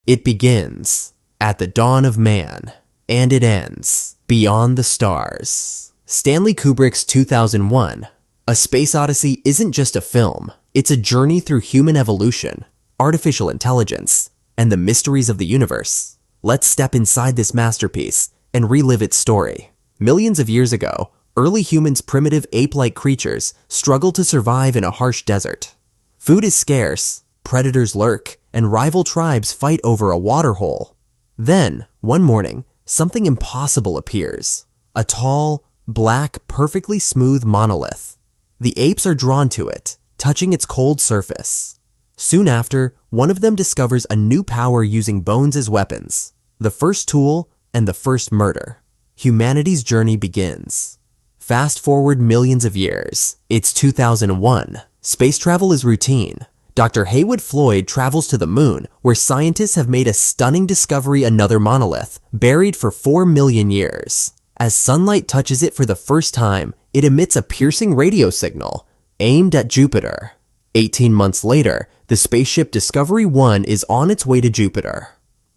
It begins at the dawn of man, and it ends beyond the stars. Stanley Kubrick's 2001, A Space Odyssey isn't just a film, it's a journey through human evolution, artificial intelligence, and the mysteries of the universe. Let's step inside this masterpiece and relive its story. Millions of years ago, early humans' primitive ape-like creatures struggled to survive in a harsh desert. Food is scarce, predators lurk, and rival tribes fight over a water hole. Then, one morning, something impossible appears. A tall, black, perfectly smooth monolith. The apes are drawn to it, touching its cold surface. Soon after, one of them discovers a new power using bones as weapons, the first tool and the first murder. Humanity's journey begins. Fast forward millions of years. It's 2001. Space travel is routine. Dr. Haywood Floyd travels to the moon, where scientists have made a stunning discovery: another monolith, buried for 4 million years. As sunlight touches it for the first time, it emits a piercing radio signal, aimed at Jupiter. 18 months later, the spaceship Discovery 1 is on its way to Jupiter.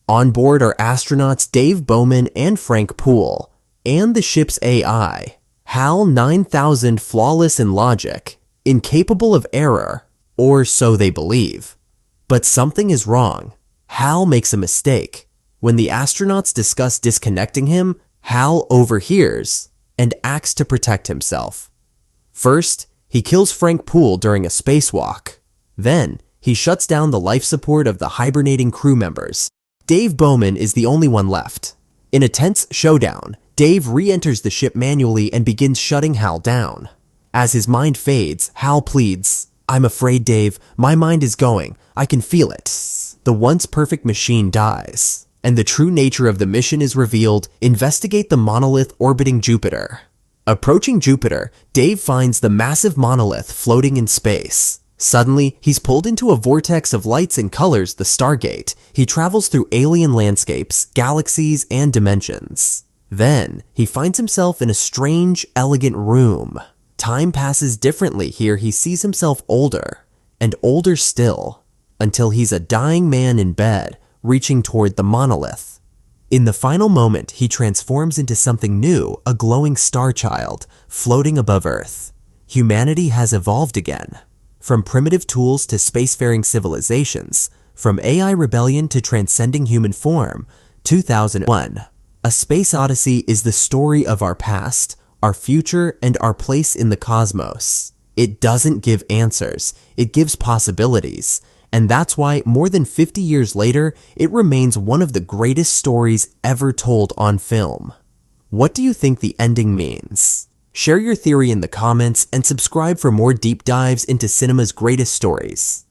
On board are astronauts Dave Bowman and Frank Poole, and the ship's AI, HAL 9000, flawless in logic, incapable of error, or so they believe. But something is wrong. HAL makes a mistake. When the astronauts discuss disconnecting him, HAL overhears and acts to protect himself. First, he kills Frank Poole during a spacewalk. Then, he shuts down the life support of the hibernating crew members. Dave Bowman is the only one left. In a tense showdown, Dave re-enters the ship manually and begins shutting HAL down. As his mind fades, HAL pleads, "I'm afraid, Dave, my mind is going. I can feel it." The once perfect machine dies, and the true nature of the mission is revealed: investigate the monolith orbiting Jupiter. Approaching Jupiter, Dave finds the massive monolith floating in space. Suddenly, he's pulled into a vortex of lights and colors, the Stargate. He travels through alien landscapes, galaxies, and dimensions. Then, he finds himself in a strange, elegant room. Time passes differently here. He sees himself older, and older still, until he's a dying man in bed, reaching toward the monolith. In the final moment, he transforms into something new, a glowing star child, floating above Earth. Humanity has evolved again. From primitive tools to spacefaring civilizations, from AI rebellion to transcending human form. 2001. A Space Odyssey is the story of our past, our future, and our place in the cosmos. It doesn't give answers, it gives possibilities. And that's why, more than 50 years later, it remains one of the greatest stories ever told on film. What do you think the ending means? Share your theory in the comments and subscribe for more deep dives into cinema's greatest stories.